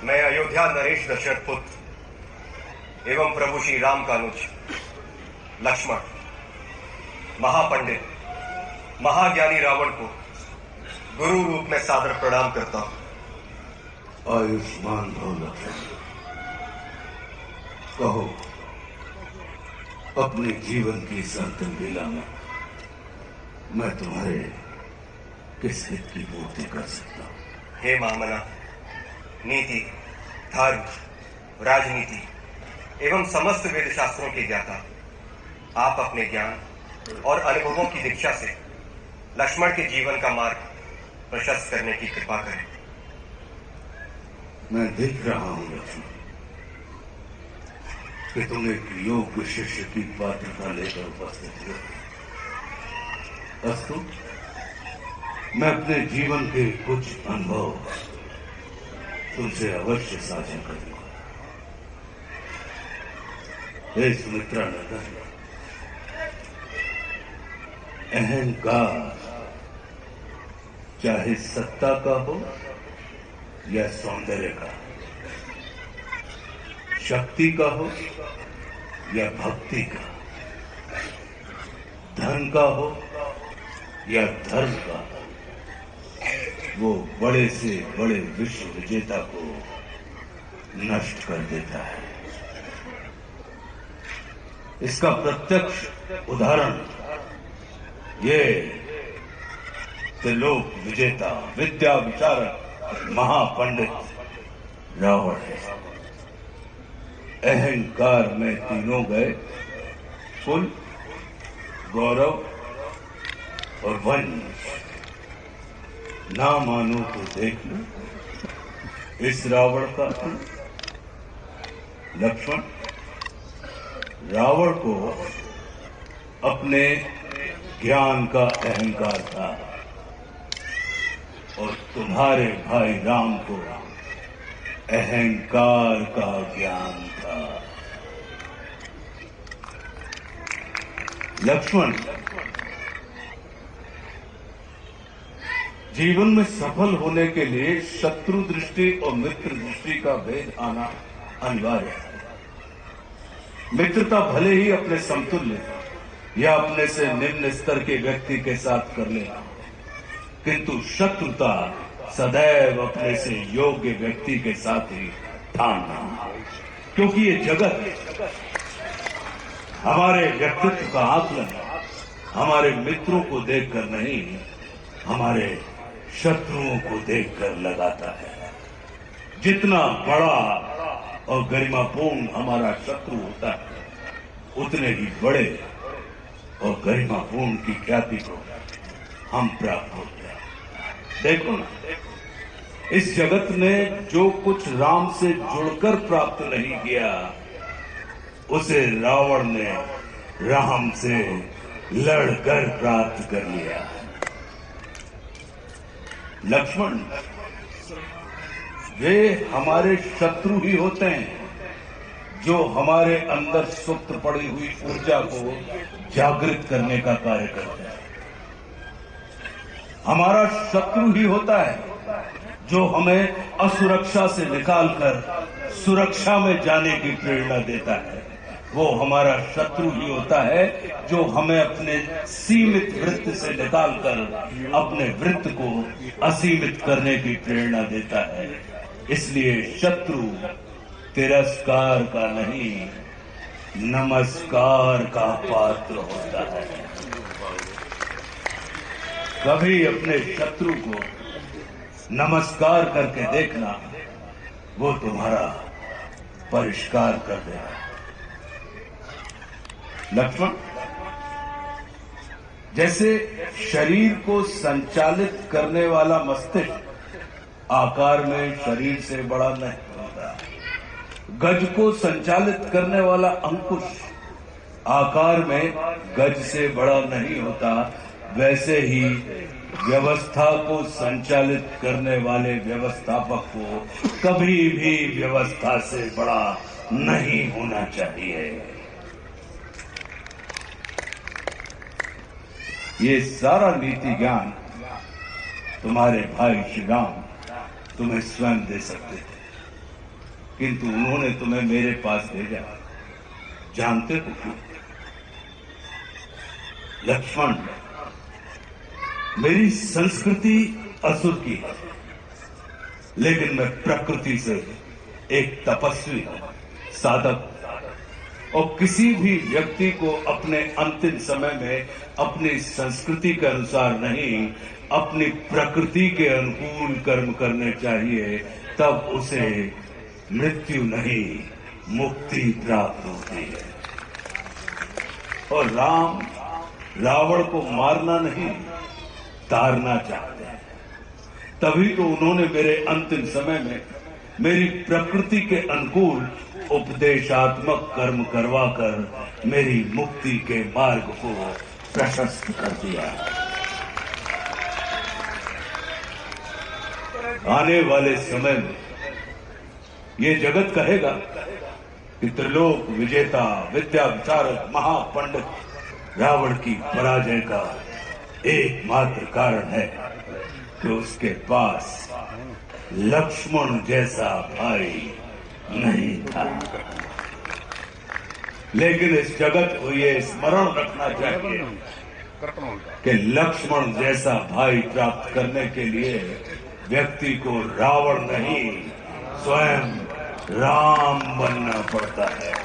मैं अयोध्या नरेश दशरथ पुत्र एवं प्रभु श्री राम का अनुज लक्ष्मण महापंडित महाज्ञानी रावण को गुरु रूप में सादर प्रणाम करता हूं। आयुष्मान भव लक्ष्मण। कहो, अपने जीवन की इस अंतिम लीला में मैं तुम्हारे किस हित की पूर्ति कर सकता हूं? हे महामना, नीति, धर्म, राजनीति एवं समस्त वेद शास्त्रों के ज्ञाता आप अपने ज्ञान और अनुभवों की दीक्षा से लक्ष्मण के जीवन का मार्ग प्रशस्त करने की कृपा करें। मैं देख रहा हूं लक्ष्मण कि तुम एक योग्य शिष्य की पात्रता लेकर उपस्थित हो। अस्तु, मैं अपने जीवन के कुछ अनुभव तुमसे अवश्य साझा करूंगा। हे सुमित्रा नंदन, अहंकार चाहे सत्ता का हो या सौंदर्य का, शक्ति का हो या भक्ति का, धन का हो या धर्म का, वो बड़े से बड़े विश्व विजेता को नष्ट कर देता है। इसका प्रत्यक्ष उदाहरण ये त्रिलोक विजेता विद्या विचारक महापंडित रावण है। अहंकार में तीनों गए, कुल, गौरव और वंश। ना मानो तो देख लो इस रावण का लक्ष्मण। रावण को अपने ज्ञान का अहंकार था और तुम्हारे भाई राम को अहंकार का ज्ञान था। लक्ष्मण, जीवन में सफल होने के लिए शत्रु दृष्टि और मित्र दृष्टि का भेद आना अनिवार्य है। मित्रता भले ही अपने समतुल्य या अपने से निम्न स्तर के व्यक्ति के साथ कर लेना, किंतु शत्रुता सदैव अपने से योग्य व्यक्ति के साथ ही ठानना, क्योंकि ये जगत हमारे व्यक्तित्व का आकलन हमारे मित्रों को देखकर नहीं, हमारे शत्रुओं को देखकर लगाता है। जितना बड़ा और गरिमापूर्ण हमारा शत्रु होता है, उतने ही बड़े और गरिमापूर्ण की ख्याति को हम प्राप्त होते हैं। देखो ना, इस जगत ने जो कुछ राम से जुड़कर प्राप्त नहीं किया, उसे रावण ने राम से लड़कर प्राप्त कर लिया। लक्ष्मण, वे हमारे शत्रु ही होते हैं जो हमारे अंदर सुप्त पड़ी हुई ऊर्जा को जागृत करने का कार्य करते हैं। हमारा शत्रु ही होता है जो हमें असुरक्षा से निकालकर सुरक्षा में जाने की प्रेरणा देता है। वो हमारा शत्रु ही होता है जो हमें अपने सीमित वृत्त से निकालकर अपने वृत्त को असीमित करने की प्रेरणा देता है। इसलिए शत्रु तिरस्कार का नहीं, नमस्कार का पात्र होता है। कभी अपने शत्रु को नमस्कार करके देखना, वो तुम्हारा परिष्कार कर देगा। लक्ष्मण, जैसे शरीर को संचालित करने वाला मस्तिष्क आकार में शरीर से बड़ा नहीं होता, गज को संचालित करने वाला अंकुश आकार में गज से बड़ा नहीं होता, वैसे ही व्यवस्था को संचालित करने वाले व्यवस्थापक को कभी भी व्यवस्था से बड़ा नहीं होना चाहिए। ये सारा नीति ज्ञान तुम्हारे भाई श्री राम तुम्हें स्वयं दे सकते थे, किंतु उन्होंने तुम्हें मेरे पास भेजा। जानते हो क्यों? लक्ष्मण, मेरी संस्कृति असुर की है, लेकिन मैं प्रकृति से एक तपस्वी हूं, साधक। और किसी भी व्यक्ति को अपने अंतिम समय में अपनी संस्कृति के अनुसार नहीं, अपनी प्रकृति के अनुकूल कर्म करने चाहिए, तब उसे मृत्यु नहीं, मुक्ति प्राप्त होती है। और राम रावण को मारना नहीं, तारना चाहते हैं। तभी तो उन्होंने मेरे अंतिम समय में मेरी प्रकृति के अनुकूल उपदेशात्मक कर्म करवाकर मेरी मुक्ति के मार्ग को प्रशस्त कर दिया। आने वाले समय में ये जगत कहेगा कि त्रिलोक विजेता, विद्या विचारक, महापंडित रावण की पराजय का एकमात्र कारण है कि उसके पास लक्ष्मण जैसा भाई नहीं था। लेकिन इस जगत को ये स्मरण रखना चाहिए कि लक्ष्मण जैसा भाई प्राप्त करने के लिए व्यक्ति को रावण नहीं, स्वयं राम बनना पड़ता है।